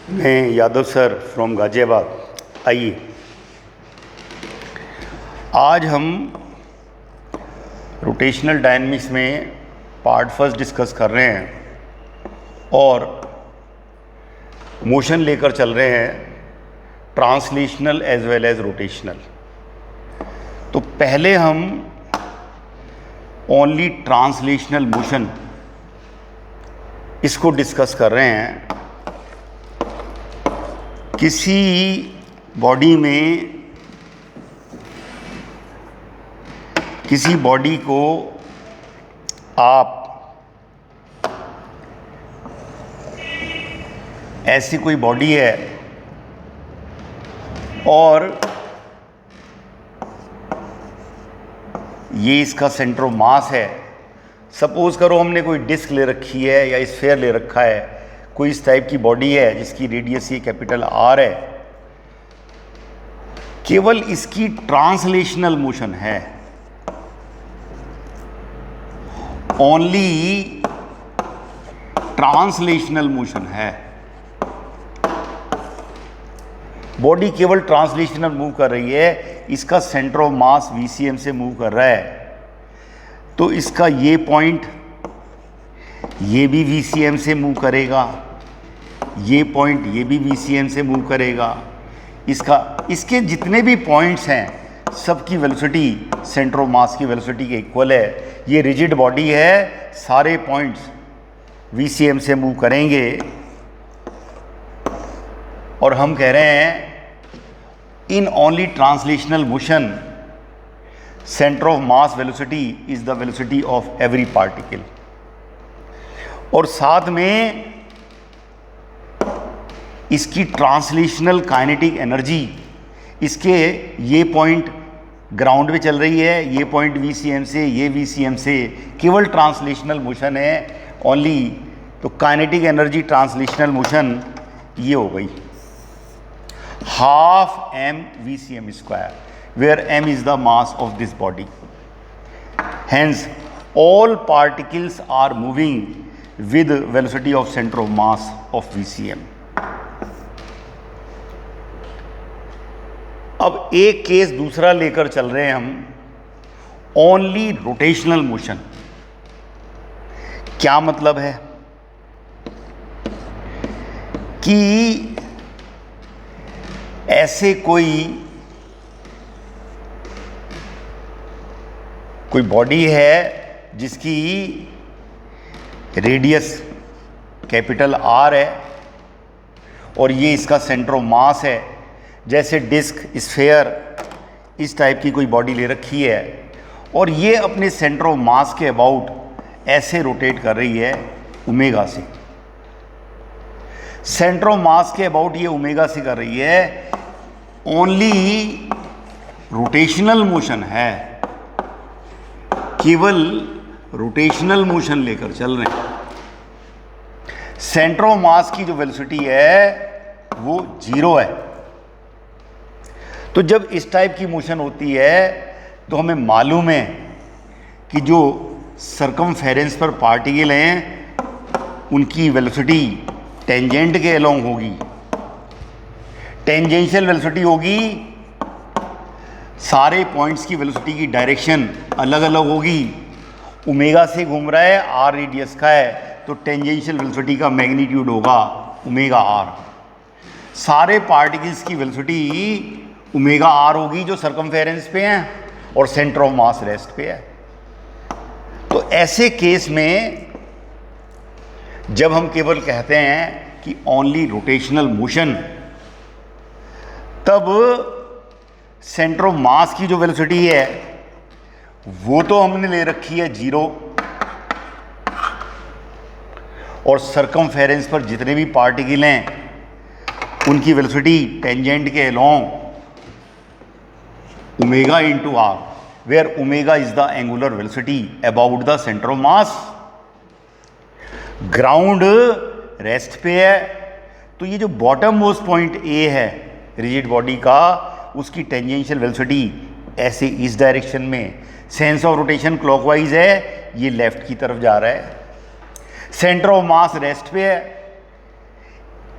मैं Yadav sir from Ghaziabad. आइए, आज हम रोटेशनल डायनेमिक्स में पार्ट फर्स्ट डिस्कस कर रहे हैं और मोशन लेकर चल रहे हैं translational as well as rotational. तो पहले हम ओनली ट्रांसलेशनल मोशन इसको डिस्कस कर रहे हैं। किसी बॉडी में किसी बॉडी को आप ऐसी कोई बॉडी है और ये इसका सेंटर ऑफ मास है। सपोज करो हमने कोई डिस्क ले रखी है या स्फीयर ले रखा है, कोई इस टाइप की बॉडी है जिसकी रेडियस ये कैपिटल आर है। केवल इसकी ट्रांसलेशनल मोशन है, ओनली ट्रांसलेशनल मोशन है। बॉडी केवल ट्रांसलेशनल मूव कर रही है, इसका सेंटर ऑफ मास वीसीएम से मूव कर रहा है। तो इसका ये पॉइंट ये भी वीसीएम से मूव करेगा, ये पॉइंट ये भी वीसीएम से मूव करेगा। इसके जितने भी पॉइंट्स हैं सबकी वेलोसिटी सेंटर ऑफ मास की वेलोसिटी के इक्वल है। ये रिजिड बॉडी है, सारे पॉइंट्स वीसीएम से मूव करेंगे और हम कह रहे हैं in only translational motion centre of mass velocity is the velocity of every particle. और साथ में इसकी ट्रांसलेशनल काइनेटिक एनर्जी, इसके ये पॉइंट ग्राउंड पे चल रही है, ये पॉइंट वीसीएम से, ये वीसीएम से, केवल ट्रांसलेशनल मोशन है ओनली। तो काइनेटिक एनर्जी ट्रांसलेशनल मोशन ये हो गई half M VCM square, where m is the mass of this body. Hence, all particles are moving with velocity of center of mass of VCM. अब एक case दूसरा लेकर चल रहे हैं हम, ओनली रोटेशनल मोशन। क्या मतलब है कि ऐसे कोई बॉडी है जिसकी रेडियस कैपिटल आर है और ये इसका सेंटर ऑफ मास है। जैसे डिस्क, स्फीयर, इस टाइप की कोई बॉडी ले रखी है और ये अपने सेंटर ऑफ मास के अबाउट ऐसे रोटेट कर रही है ओमेगा से। सेंटर ऑफ मास के अबाउट ये ओमेगा से कर रही है, ओनली रोटेशनल मोशन है, केवल रोटेशनल मोशन लेकर चल रहे हैं। सेंटर ऑफ मास की जो वेलोसिटी है वो 0 है। तो जब इस टाइप की मोशन होती है तो हमें मालूम है कि जो सरकमफेरेंस पर पार्टिकल हैं उनकी वेलोसिटी टेंजेंट के अलोंग होगी। टेंजेंशियल वेलोसिटी होगी, सारे पॉइंट्स की वेलोसिटी की डायरेक्शन अलग अलग होगी। ओमेगा से घूम रहा है, आर रेडियस का है, तो टेंजेंशियल वेलोसिटी का मैग्नीट्यूड होगा ओमेगा आर। सारे पार्टिकल्स की वेलोसिटी ओमेगा आर होगी जो सरकमफेरेंस पे हैं और सेंटर ऑफ मास रेस्ट पे है। तो ऐसे केस में जब हम केवल कहते हैं कि ओनली रोटेशनल मोशन, तब सेंटर ऑफ मास की जो वेलोसिटी है वो तो हमने ले रखी है 0 और सरकमफेरेंस पर जितने भी पार्टिकल हैं उनकी वेलोसिटी टेंजेंट के along omega into R, where omega is the angular velocity about the centre of mass. Ground rest पे है, तो ये जो बॉटम मोस्ट पॉइंट ए है रिजिड बॉडी का, उसकी टेंजेंशियल वेलोसिटी ऐसे इस डायरेक्शन में, सेंस ऑफ रोटेशन क्लॉकवाइज है, ये लेफ्ट की तरफ जा रहा है। सेंटर ऑफ मास रेस्ट पे है,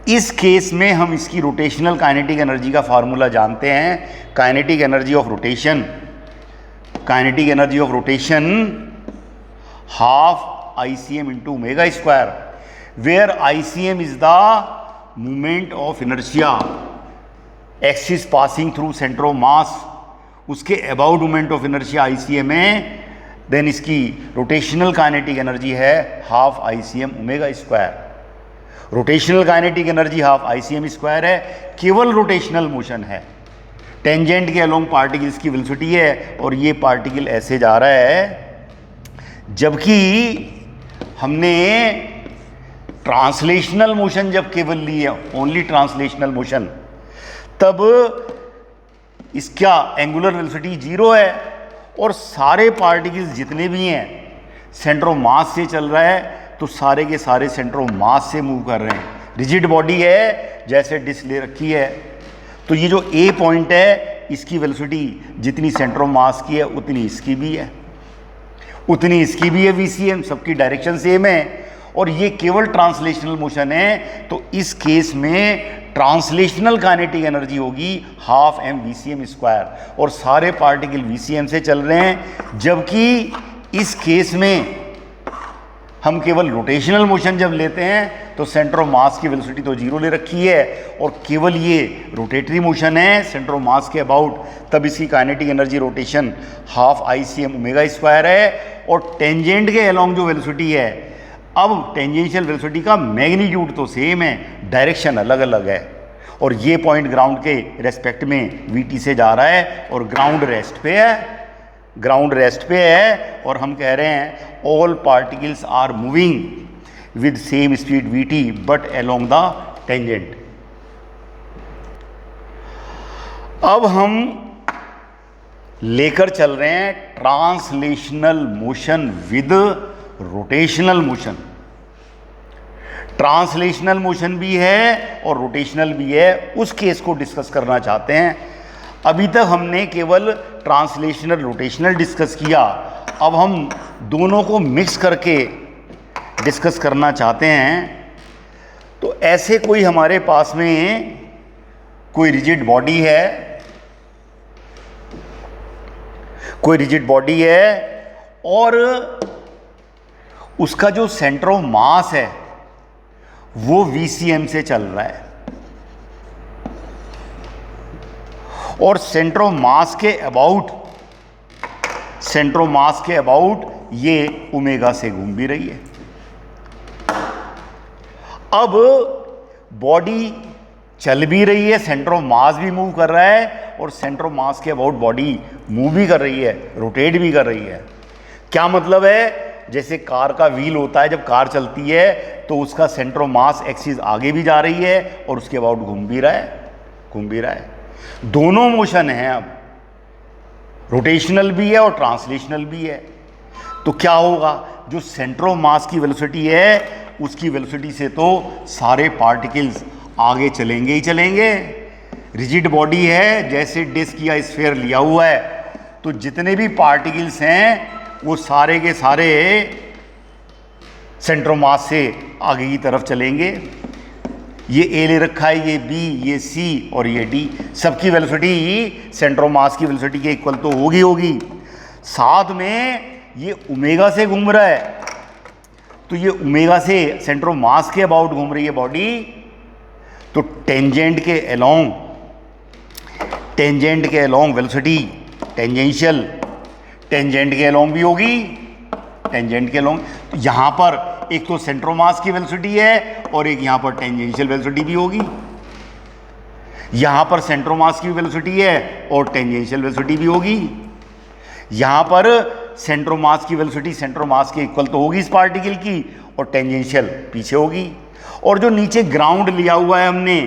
इस केस में हम इसकी रोटेशनल काइनेटिक एनर्जी का फार्मूला जानते हैं, kinetic energy of rotation, kinetic energy of rotation half ICM into omega square, where ICM is the moment of inertia axis passing through centre of mass, उसके about moment of inertia ICM है, then इसकी rotational kinetic energy है half ICM omega square. Rotational kinetic energy half ICM square है, केवल rotational motion है, tangent के along particles की velocity है और ये पार्टिकल ऐसे जा रहा है, जबकि हमने ट्रांसलेशनल मोशन जब केवल ली है, ओनली ट्रांसलेशनल मोशन, तब इसका एंगुलर वेलोसिटी 0 है और सारे पार्टिकल्स जितने भी हैं सेंटर ऑफ मास से चल रहा है, तो सारे के सारे सेंटर ऑफ मास से मूव कर रहे हैं। रिजिड बॉडी है, जैसे डिस्क ले रखी है, तो ये जो A पॉइंट है इसकी वेलोसिटी जितनी सेंटर ऑफ मास की है उतनी इसकी भी है, उतनी इसकी भी है VCM, सबकी डायरेक्शन सेम है और ये केवल ट्रांसलेशनल मोशन है, तो इस केस में ट्रांसलेशनल काइनेटिक एनर्जी होगी हाफ m VCM स्क्वायर और सारे पार्टिकल VCM से चल रहे हैं, जबकि इस केस में हम केवल रोटेशनल मोशन जब लेते हैं तो सेंटर ऑफ मास की वेलोसिटी तो 0 ले रखी है और केवल ये रोटेटरी मोशन है सेंटर ऑफ मास के अबाउट, तब इसकी kinetic energy rotation half ICM omega square है और टेंजेंट के अलोंग जो वेलोसिटी है, अब टेंजेंशियल वेलोसिटी का मैग्नीट्यूड तो सेम है, डायरेक्शन अलग अलग है और ये पॉइंट ग्राउंड के रेस्पेक्ट में VT से जा रहा है और ग्राउंड रेस्ट पे है, ग्राउंड रेस्ट पे है और हम कह रहे हैं all particles are moving with same speed VT but along the tangent. अब हम लेकर चल रहे हैं translational motion with rotational motion. Translational motion भी है और रोटेशनल भी है, उस केस को डिस्कस करना चाहते हैं। अभी तक हमने केवल ट्रांसलेशनल रोटेशनल डिस्कस किया, अब हम दोनों को मिक्स करके डिस्कस करना चाहते हैं। तो ऐसे कोई हमारे पास में कोई रिजिड बॉडी है, कोई रिजिड बॉडी है और उसका जो सेंटर ऑफ मास है वो VCM से चल रहा है और सेंटर ऑफ मास के अबाउट, सेंटर ऑफ मास के अबाउट ये ओमेगा से घूम भी रही है। अब बॉडी चल भी रही है, सेंटर ऑफ मास भी मूव कर रहा है और सेंटर ऑफ मास के अबाउट बॉडी मूव भी कर रही है, रोटेट भी कर रही है। क्या मतलब है? जैसे कार का व्हील होता है, जब कार चलती है तो उसका सेंटर ऑफ मास एक्सिस आगे भी जा रही है और उसके अबाउट घूम भी रहा है, घूम भी रहा है। दोनों मोशन हैं, अब रोटेशनल भी है और ट्रांसलेशनल भी है। तो क्या होगा? जो सेंटर ऑफ मास की वेलोसिटी है उसकी वेलोसिटी से तो सारे पार्टिकल्स आगे चलेंगे ही चलेंगे। रिजिड बॉडी है, जैसे डिस्क या स्फीयर लिया हुआ है, तो जितने भी पार्टिकल्स हैं वो सारे के सारे सेंटर ऑफ मास से आगे की तरफ चलेंगे। ये A ले रखा है, ये B, ये C और ये D, सबकी वेलोसिटी सेंटर ऑफ मास की वेलोसिटी के इक्वल तो होगी। साथ में ये ओमेगा से घूम रहा है, तो ये ओमेगा से सेंटर ऑफ मास के अबाउट घूम रही है बॉडी, तो टेंजेंट के अलोंग वेलोसिटी टेंजेंशियल, टेंजेंट के अलोंग भी होगी, टेंजेंट के अलोंग। तो यहाँ पर एक तो सेंटर ऑफ मास की वेलोसिटी है और एक यहाँ पर टेंजेंशियल वेलोसिटी भी होगी। यहाँ पर सेंटर ऑफ मास की वेलोसिटी है और टेंजेंशियल वेलोसिटी भी होगी। यहाँ पर सेंटर ऑफ मास की वेलोसिटी सेंटर ऑफ मास के इक्वल तो होगी इस पार्टिकल की और टेंजेंशियल पीछे होगी। और जो नीचे ग्राउंड लिया हुआ है, हमने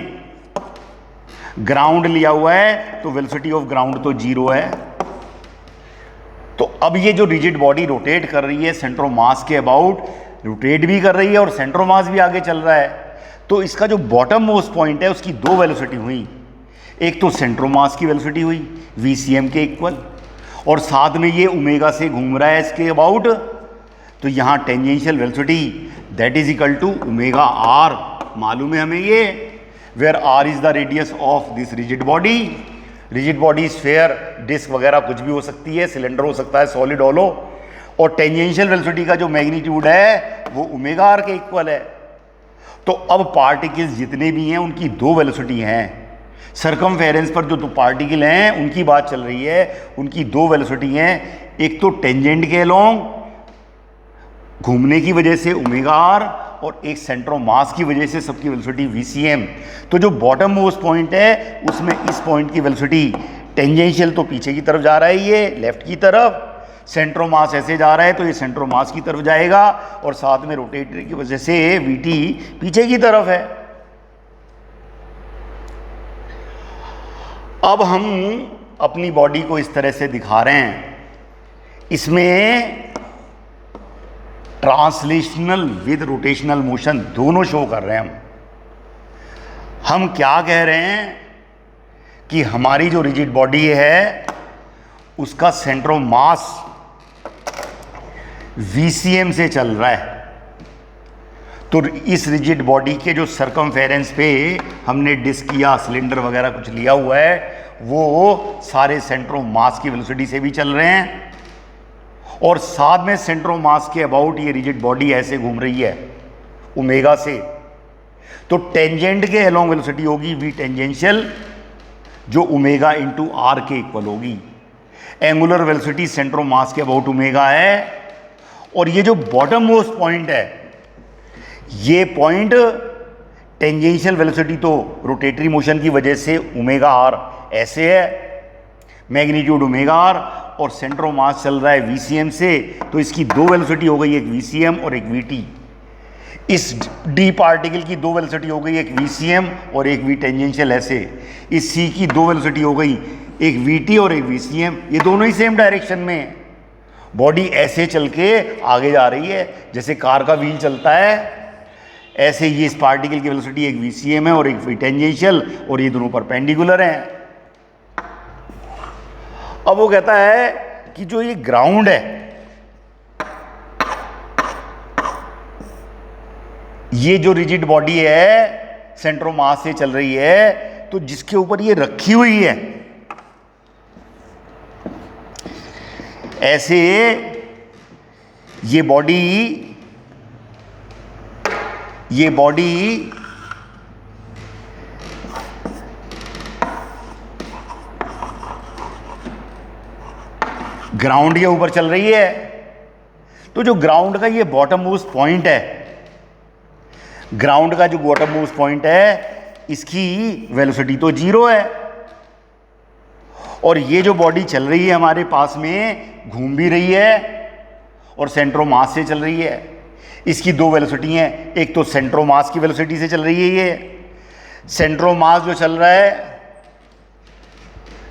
ग्राउंड लिया हुआ है, तो वेलोसिटी ऑफ ग्राउंड तो 0 है। तो अब ये जो रिजिड बॉडी रोटेट कर रही है सेंटर ऑफ मास के अबाउट, रोटेट भी कर रही है और सेंटर ऑफ मास भी आगे चल रहा है, तो इसका जो बॉटम मोस्ट पॉइंट है उसकी 2 वेलोसिटी हुई। एक तो सेंटर ऑफ मास की वेलोसिटी हुई VCM के इक्वल, और साथ में ये ओमेगा से घूम रहा है इसके अबाउट, तो यहाँ tangential velocity that is equal to omega R, मालूम है हमें ये। Where R is the radius of this rigid body. Rigid body sphere, disc वगैरह कुछ भी हो सकती है, सिलेंडर हो सकता है, सॉलिड होलो। और टेंजेंशियल वेलोसिटी का जो मैग्नीट्यूड है वो ओमेगा आर के इक्वल है। तो अब पार्टिकल्स जितने भी हैं उनकी दो वेलोसिटी हैं। सरकमफेरेंस पर जो दो पार्टिकल हैं उनकी बात चल रही है, उनकी दो वेलोसिटी हैं। एक तो टेंजेंट के अलोंग घूमने की वजह से ओमेगा आर, और एक सेंटर ऑफ मास की वजह से सबकी वेलोसिटी वीसीएम। तो जो बॉटम मोस्ट पॉइंट है उसमें इस पॉइंट की वेलोसिटी टेंजेंशियल तो पीछे की तरफ जा रहा है, ये लेफ्ट की तरफ, सेंटर ऑफ मास ऐसे जा रहा है तो ये सेंटर ऑफ मास की तरफ जाएगा, और साथ में रोटेटरी की वजह से वीटी पीछे की तरफ है। अब हम अपनी बॉडी को इस तरह से दिखा रहे हैं, इसमें ट्रांसलेशनल विद रोटेशनल मोशन दोनों शो कर रहे हैं। हम क्या कह रहे हैं कि हमारी जो रिजिड बॉडी है उसका सेंटर ऑफ मास वीसीएम से चल रहा है। तो इस रिजिड बॉडी के जो सरकमफेरेंस पे हमने डिस्क या सिलेंडर वगैरह कुछ लिया हुआ है वो सारे सेंटर ऑफ मास की वेलोसिटी से भी चल रहे हैं, और साथ में सेंटर ऑफ मास के अबाउट ये रिजिड बॉडी ऐसे घूम रही है ओमेगा से। तो टेंजेंट के अलोंग वेलोसिटी होगी वी टेंजेंशियल, जो ओमेगा इंटू आर के इक्वल होगी। एंगुलर वेलोसिटी सेंटर ऑफ मास के अबाउट ओमेगा है, और ये जो बॉटम मोस्ट पॉइंट है ये पॉइंट टेंजेंशियल वेलोसिटी तो रोटेटरी मोशन की वजह से ओमेगा आर ऐसे है, मैग्नीट्यूड ओमेगा आर, और सेंटर ऑफ मास चल रहा है वीसीएम से, तो इसकी दो वेलोसिटी हो गई, एक वीसीएम और एक वीटी। इस डी पार्टिकल की दो वेलोसिटी हो गई, एक वीसीएम और एक वी टेंजेंशियल ऐसे। इस सी की दो वेलोसिटी हो गई, एक वीटी और एक वीसीएम, ये दोनों ही सेम डायरेक्शन में है। बॉडी ऐसे चल के आगे जा रही है, जैसे कार का व्हील चलता है ऐसे ही इस पार्टिकल की वेलोसिटी एक वीसीएम है और एक वी टेंजेंशियल, और ये दोनों परपेंडिकुलर हैं। अब वो कहता है कि जो ये ग्राउंड है, ये जो रिजिड बॉडी है सेंटर ऑफ मास से चल रही है, तो जिसके ऊपर ये रखी हुई है ऐसे, ये बॉडी ग्राउंड के ऊपर चल रही है। तो जो ग्राउंड का ये बॉटम मोस्ट पॉइंट है, ग्राउंड का जो बॉटम मोस्ट पॉइंट है इसकी वेलोसिटी तो जीरो है, और ये जो बॉडी चल रही है हमारे पास में घूम भी रही है और सेंटर ऑफ मास से चल रही है। इसकी दो वेलोसिटी हैं, एक तो सेंटर ऑफ मास की वेलोसिटी से चल रही है, ये सेंटर ऑफ मास जो चल रहा है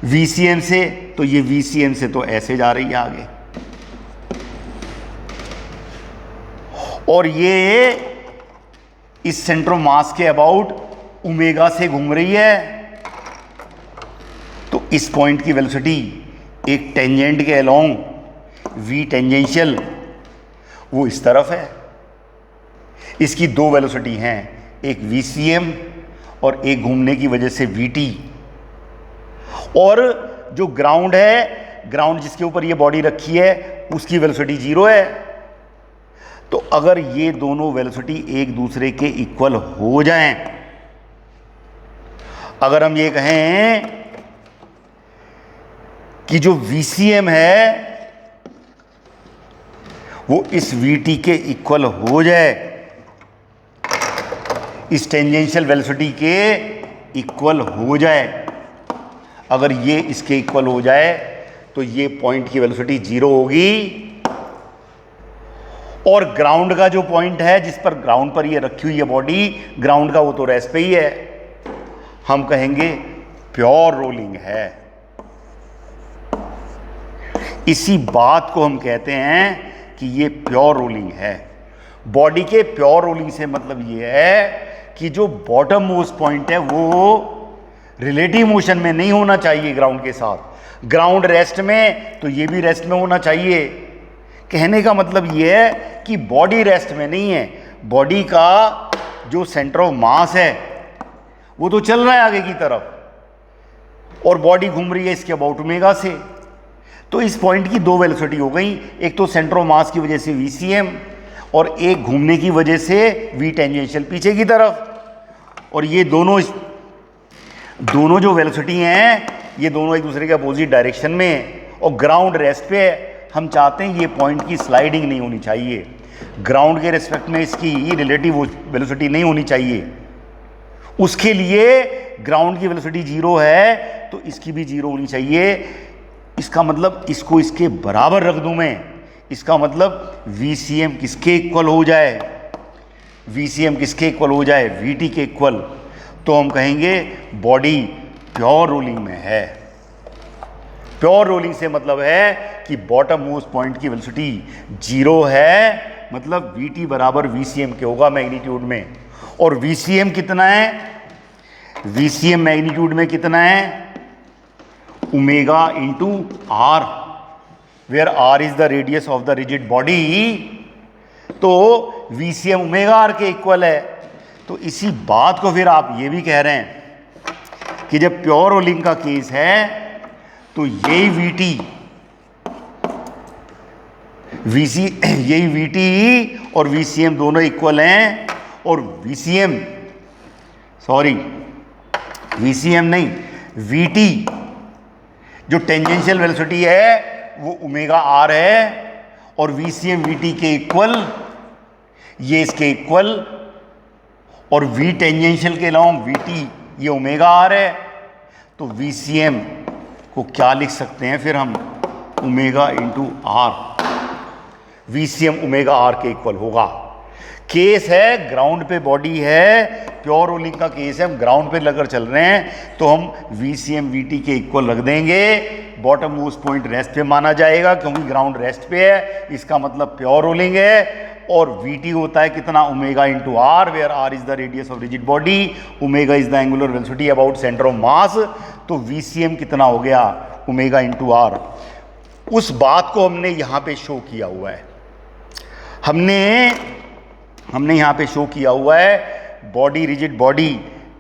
वीसीएम से, तो ये वीसीएम से तो ऐसे जा रही है आगे, और ये इस सेंटर ऑफ मास के अबाउट ओमेगा से घूम रही है। तो इस पॉइंट की वेलोसिटी एक टेंजेंट के अलोंग वी टेंजेंशियल वो इस तरफ है। इसकी दो वेलोसिटी हैं, एक वीसीएम और एक घूमने की वजह से वीटी। और जो ग्राउंड है, ग्राउंड जिसके ऊपर ये बॉडी रखी है उसकी वेलोसिटी जीरो है। तो अगर ये दोनों वेलोसिटी एक दूसरे के इक्वल हो जाएं, अगर हम ये कहें कि जो वीसीएम है वो इस वीटी के इक्वल हो जाए, इस टेंजेंशियल वेलोसिटी के इक्वल हो जाए, अगर ये इसके इक्वल हो जाए तो ये पॉइंट की वेलोसिटी जीरो होगी, और ग्राउंड का जो पॉइंट है जिस पर ग्राउंड पर ये रखी हुई है बॉडी, ग्राउंड का वो तो रेस्ट पे ही है, हम कहेंगे प्योर रोलिंग है। इसी बात को हम कहते हैं कि ये प्योर रोलिंग है। बॉडी के प्योर रोलिंग से मतलब ये है कि जो बॉटम मोस्ट पॉइंट है वो रिलेटिव मोशन में नहीं होना चाहिए ग्राउंड के साथ, ग्राउंड रेस्ट में तो ये भी रेस्ट में होना चाहिए। कहने का मतलब ये है कि बॉडी रेस्ट में नहीं है, बॉडी का जो सेंटर ऑफ मास है वो तो चल रहा है आगे की तरफ और बॉडी घूम रही है इसके अबाउट ओमेगा से। तो इस पॉइंट की दो वेलोसिटी हो गई, एक तो सेंटर ऑफ मास की वजह से VCM और एक घूमने की वजह से V टेंजेंशियल पीछे की तरफ। और ये दोनों जो वेलोसिटी हैं ये दोनों एक दूसरे के अपोजिट डायरेक्शन में हैं और ग्राउंड रेस्ट पे है। हम चाहते हैं ये पॉइंट की स्लाइडिंग नहीं होनी चाहिए, ग्राउंड के रिस्पेक्ट में इसकी रिलेटिव वेलोसिटी नहीं होनी चाहिए। उसके लिए ग्राउंड की वेलोसिटी 0 है तो इसकी भी 0 होनी चाहिए। इसका मतलब इसको इसके बराबर रख दूं मैं, इसका मतलब VCM किसके इक्वल हो जाए, VCM किसके इक्वल हो जाए, VT के इक्वल। तो हम कहेंगे बॉडी प्योर रोलिंग में है। प्योर रोलिंग से मतलब है कि बॉटम मोस्ट पॉइंट की वेलोसिटी 0 है, मतलब VT बराबर VCM के होगा मैग्नीट्यूड में। और VCM कितना है, VCM मैग्नीट्यूड में कितना है, omega into R, where R is the radius of the rigid body. तो VCM ओमेगा R के इक्वल है। तो इसी बात को फिर आप ये भी कह रहे हैं कि जब प्योर रोलिंग का केस है तो यही VT और VCM दोनों इक्वल हैं। और VCM नहीं, VT जो टेंजेंशियल वेलोसिटी है वो ओमेगा R है और VCM VT के इक्वल, ये इसके इक्वल। और V टेंजेंशियल के लॉन्ग VT ये ओमेगा R है। तो VCM को क्या लिख सकते हैं फिर हम, omega into R। VCM omega R के इक्वल होगा। केस है ग्राउंड पे बॉडी है, प्योर रोलिंग का केस है, हम ग्राउंड पे लगकर चल रहे हैं तो हम VCM VT के इक्वल रख देंगे। बॉटम मोस्ट पॉइंट रेस्ट पे माना जाएगा क्योंकि ग्राउंड रेस्ट पे है, इसका मतलब प्योर रोलिंग है। और VT होता है कितना, omega into R, where R is the radius of rigid body, omega is the angular velocity about centre of mass. तो VCM कितना हो गया, ओमेगा इंटू R। उस बात को हमने यहाँ पे शो किया हुआ है, हमने यहाँ पे शो किया हुआ है बॉडी, रिजिड बॉडी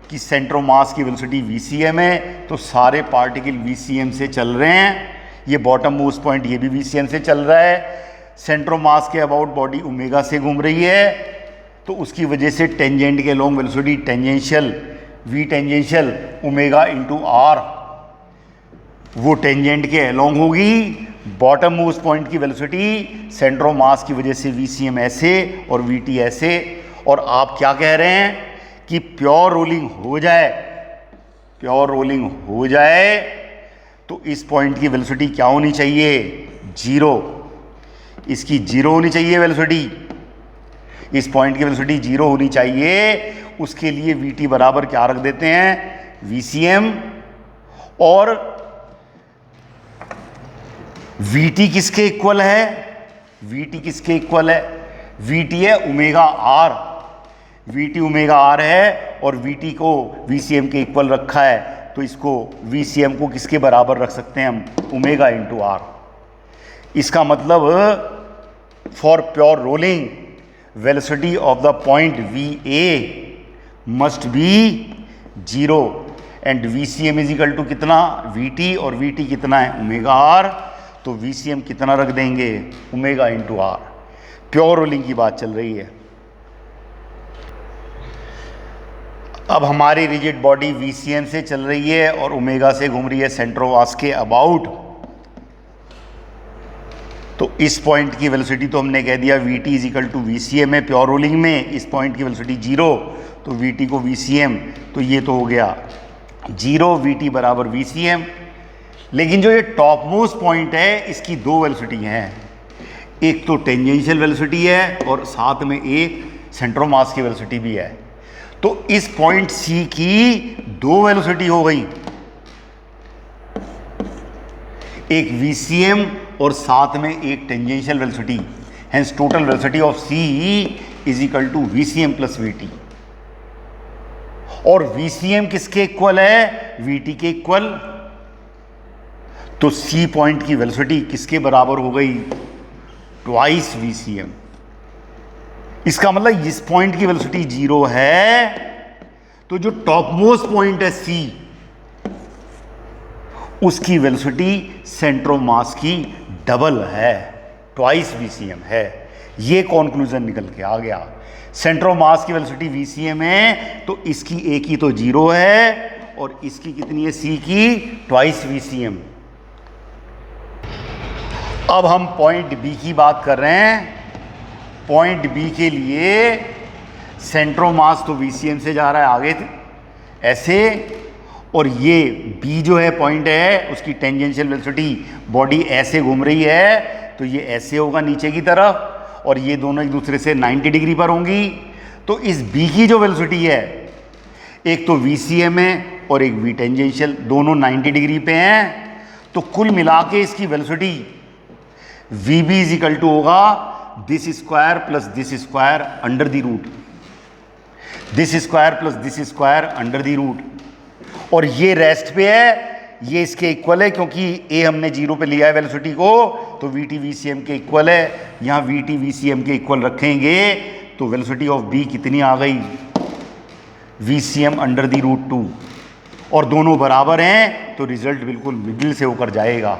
की सेंटर ऑफ मास की वेलोसिटी VCM है। तो सारे पार्टिकल VCM से चल रहे हैं, ये बॉटम मोस्ट पॉइंट ये भी VCM से चल रहा है। सेंटर ऑफ मास के अबाउट बॉडी ओमेगा से घूम रही है तो उसकी वजह से टेंजेंट के long velocity tangential V tangential omega into R, वो टेंजेंट के अलॉन्ग होगी। बॉटम मोस्ट पॉइंट की वेलोसिटी सेंटर ऑफ मास की वजह से VCM ऐसे और VT ऐसे। और आप क्या कह रहे हैं कि प्योर रोलिंग हो जाए तो इस पॉइंट की वेलोसिटी क्या होनी चाहिए, 0। इसकी 0 होनी चाहिए वेलोसिटी, इस पॉइंट की वेलोसिटी 0 होनी चाहिए। उसके लिए VT बराबर क्या रख देते हैं, VCM। और VT किसके इक्वल है, VT किसके इक्वल है, VT है omega R, VT omega R है और VT को VCM के इक्वल रखा है। तो इसको VCM को किसके बराबर रख सकते हैं हम, ओमेगा इंटू R। इसका मतलब for pure rolling velocity of the point VA must be 0 and VCM is equal to कितना, VT, और VT कितना है, ओमेगा R। तो VCM कितना रख देंगे, omega into R। Pure rolling की बात चल रही है। अब हमारी रिजिड बॉडी VCM से चल रही है और ओमेगा से घूम रही है सेंटर ऑफ मास के अबाउट। तो इस पॉइंट की वेलोसिटी तो हमने कह दिया VT is equal to VCM है प्योर रोलिंग में। इस पॉइंट की वेलोसिटी 0 तो VT को VCM, तो ये तो हो गया 0, VT बराबर VCM। लेकिन जो ये टॉप मोस्ट पॉइंट है इसकी दो वेलोसिटी हैं, एक तो टेंजेंशियल वेलोसिटी है और साथ में एक सेंटर ऑफ मास की वेलोसिटी भी है। तो इस पॉइंट C की दो वेलोसिटी हो गई, एक VCM और साथ में एक tangential velocity. Hence total velocity of C is equal to VCM plus VT। और VCM किसके इक्वल है, VT के इक्वल। तो C पॉइंट की वेलोसिटी किसके बराबर हो गई, ट्वाइस VCM। इसका मतलब इस पॉइंट की वेलोसिटी 0 है तो जो टॉप मोस्ट पॉइंट है सी, उसकी वेलोसिटी सेंटर ऑफ मास की डबल है, ट्वाइस वीसीएम है। ये कॉन्क्लूजन निकल के आ गया। सेंटर ऑफ मास की वेलोसिटी वीसीएम है, तो इसकी ए की तो 0 है और इसकी कितनी है, सी की ट्वाइस वीसीएम। अब हम पॉइंट बी की बात कर रहे हैं। पॉइंट बी के लिए सेंटर ऑफ मास तो वीसीएम से जा रहा है आगे ऐसे, और ये बी जो है पॉइंट है, उसकी टेंजेंशियल वेलोसिटी बॉडी ऐसे घूम रही है, तो ये ऐसे होगा नीचे की तरफ, और ये दोनों एक दूसरे से 90 डिग्री पर होंगी। तो इस बी की जो वेलोसिटी है, एक तो वीसीएम है और एक वी टेंजेंशियल, दोनों 90 डिग्री पे हैं। तो कुल मिला के इसकी velocity v b is equal to होगा this square plus this square under the root, this square plus this square under the root, और ये रेस्ट पे है, ये इसके इक्वल है क्योंकि ए हमने 0 पे लिया है वेलोसिटी को, तो वी टी वी सी एम के इक्वल है। यहाँ वी टी वी सी एम के इक्वल रखेंगे तो वेलोसिटी ऑफ बी कितनी आ गई, V C M under the root 2, और दोनों बराबर हैं तो रिजल्ट बिल्कुल मिडिल से होकर जाएगा।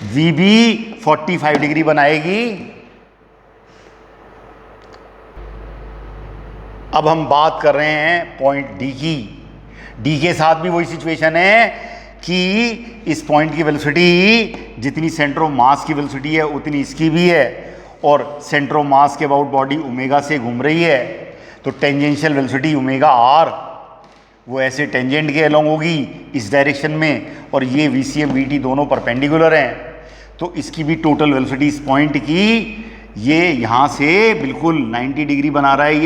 वी बी 45 डिग्री बनाएगी। अब हम बात कर रहे हैं पॉइंट डी की। डी के साथ भी वही सिचुएशन है कि इस पॉइंट की वेलोसिटी जितनी सेंटर ऑफ मास की वेलोसिटी है उतनी इसकी भी है, और सेंटर ऑफ मास के अबाउट बॉडी ओमेगा से घूम रही है, तो टेंजेंशियल वेलोसिटी ओमेगा आर वो ऐसे टेंजेंट के अलोंग होगी इस डायरेक्शन में, और ये V C M we T दोनों परपेंडिकुलर हैं, तो इसकी भी टोटल वेलोसिटी इस पॉइंट की, ये यहाँ से बिल्कुल 90 डिग्री बना रहा है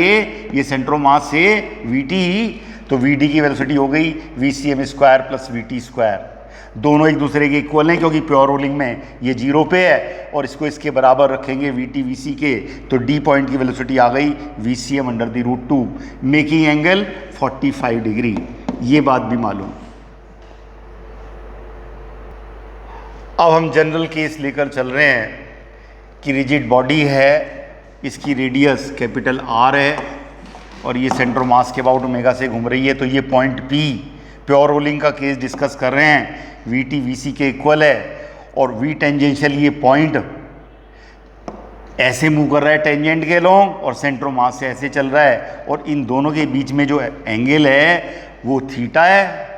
ये सेंटर ऑफ मास से वी टी, तो वी डी की वेलोसिटी हो गई V C M square plus V T square. दोनों एक दूसरे के इक्वल हैं क्योंकि प्योर रोलिंग में ये 0 पे है, और इसको इसके बराबर रखेंगे वी टी वी सी के, तो डी पॉइंट की वेलोसिटी आ गई V C M under the root 2, making angle 45 degree. ये बात भी मालूम। अब हम जनरल केस लेकर चल रहे हैं कि रिजिड बॉडी है, इसकी रेडियस कैपिटल आर है, और ये सेंटर मास के अबाउट ओमेगा से घूम रही है, तो ये पॉइंट पी प्योर रोलिंग का केस डिस्कस कर रहे हैं, वी टी वी सी के इक्वल है, और वी टेंजेंशियल ये पॉइंट ऐसे मूव कर रहा है टेंजेंट के लॉन्ग, और सेंटर मास से ऐसे चल रहा है, और इन दोनों के बीच में जो एंगल है वो थीटा है।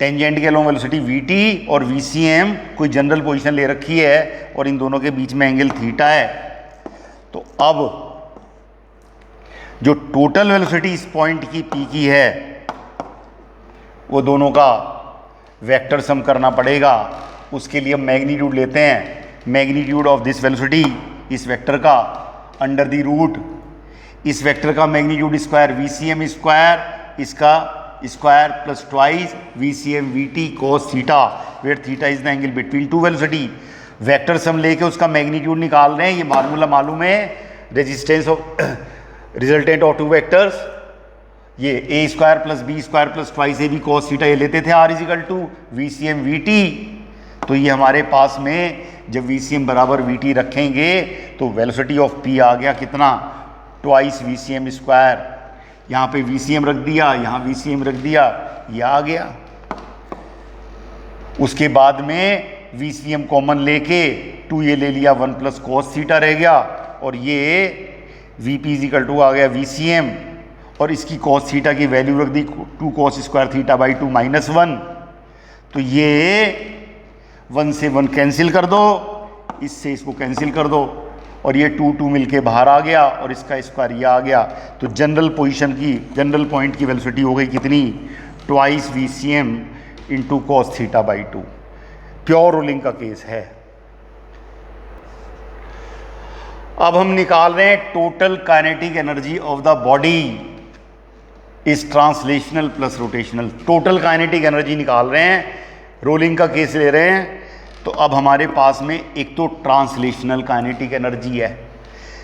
टेंजेंट के लॉन्ग वेलोसिटी वी टी और वी सी एम कोई जनरल पोजीशन ले रखी है, और इन दोनों के बीच में एंगल थीटा है। तो अब जो टोटल वेलोसिटी इस पॉइंट की पी की है, वो दोनों का वेक्टर सम करना पड़ेगा। उसके लिए हम मैग्नीट्यूड लेते हैं, मैग्नीट्यूड ऑफ दिस वेलोसिटी, इस वेक्टर का अंडर द रूट, इस वेक्टर का magnitude square v C M square, इसका square plus twice we C M we t cos theta, where theta is the angle between two velocity. Vector sum लेके उसका magnitude निकाल रहे हैं, ये formula मालूम है, resistance of resultant of two vectors, ये a square plus b square plus twice a b cos theta, ये लेते थे R is equal to v C M we T. तो ये हमारे पास में जब वी सी एम बराबर वी टी रखेंगे तो वेलोसिटी ऑफ पी आ गया कितना, twice we C M square, यहाँ पे वी सी एम रख दिया, यहाँ वी सी एम रख दिया, ये आ गया। उसके बाद में वी सी एम कॉमन लेके 2 ये ले लिया, 1 प्लस कॉस थीटा रह गया, और ये वी पी इजिकल टू आ गया वी सी एम, और इसकी कॉस थीटा की वैल्यू रख दी 2 cos square theta by 2 minus 1, तो ये 1 से 1 कैंसिल कर दो, इससे इसको कैंसिल कर दो, और ये 2 मिलके बाहर आ गया, और इसका स्क्वायर ये आ गया। तो जनरल पोजीशन की, जनरल पॉइंट की वेलोसिटी हो गई कितनी, twice we C M into cos theta by 2। Pure rolling का केस है। अब हम निकाल रहे हैं total kinetic energy of the body is translational plus rotational. Total kinetic energy निकाल रहे हैं, रोलिंग का केस ले रहे हैं। तो अब हमारे पास में एक तो ट्रांसलेशनल काइनेटिक एनर्जी है,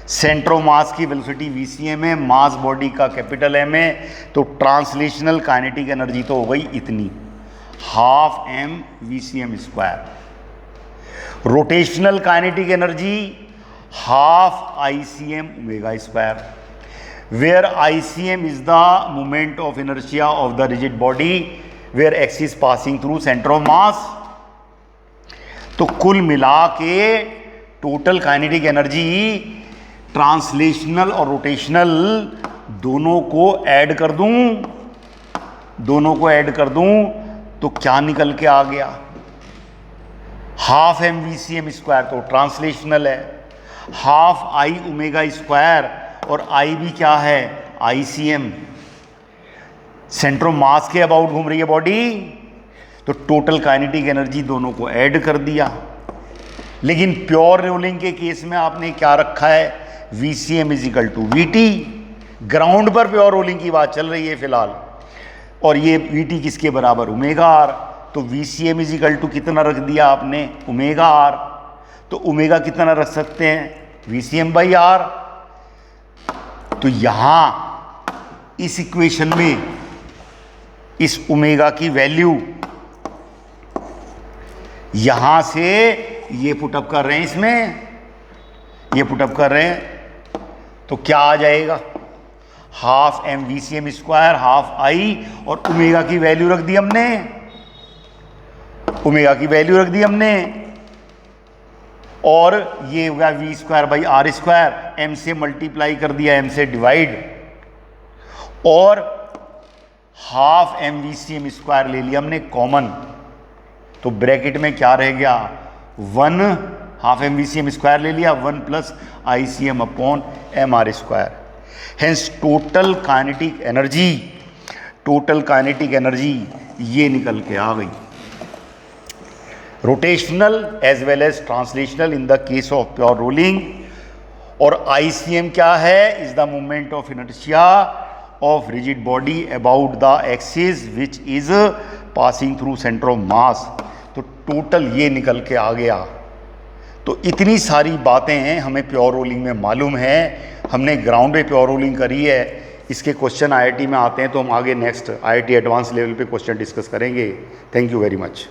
सेंटर ऑफ मास की वेलोसिटी वी सी एम है, मास बॉडी का कैपिटल एम है, तो ट्रांसलेशनल काइनेटिक एनर्जी तो हो गई इतनी, half M V C M square. Rotational kinetic energy half I C M omega square. where ICM is the moment of inertia of the rigid body where x is passing through center of mass। तो कुल मिला के total kinetic energy translational और rotational दोनों को add कर दूं तो क्या निकल के आ गया, हाफ mvcm स्क्वायर तो ट्रांसलेशनल है, हाफ I ओमेगा स्क्वायर और I भी क्या है ICM, सेंटर ऑफ मास के अबाउट घूम रही है बॉडी, तो टोटल काइनेटिक एनर्जी दोनों को ऐड कर दिया। लेकिन प्योर रोलिंग के केस में आपने क्या रखा है, VCM is equal to VT, ground पर प्योर रोलिंग की बात चल रही है फिलहाल, और ये VT किसके बराबर ओमेगा आर, तो VCM इज इक्वल टू कितना रख दिया आपने ओमेगा आर, तो ओमेगा कितना रख सकते हैं VCM बाई आर। तो यहां इस इक्वेशन में इस ओमेगा की वैल्यू यहां से ये पुटअप कर रहे हैं, इसमें ये पुटअप कर रहे हैं, तो क्या आ जाएगा, half mvcm square half I और ओमेगा की वैल्यू रख दी हमने, ओमेगा की वैल्यू रख दी हमने, और ये होगा v square by R square, m से मल्टीप्लाई कर दिया, m से डिवाइड, और हाफ mvcm स्क्वायर ले लिया हमने कॉमन, तो ब्रैकेट में क्या रह गया 1, हाफ mvcm स्क्वायर ले लिया, 1 plus ICM upon mr square. Hence total kinetic energy ये निकल के आ गई, rotational as well as translational in the case of pure rolling. और ICM क्या है, is the moment of inertia of rigid body about the axis which is passing through centre of mass. तो total ये निकल के आ गया। तो इतनी सारी बातें हमें प्योर रोलिंग में मालूम है, हमने ग्राउंड पे प्योर रोलिंग करी है। इसके क्वेश्चन IIT में आते हैं तो हम आगे नेक्स्ट IIT एडवांस लेवल पे क्वेश्चन डिस्कस करेंगे। Thank you very much.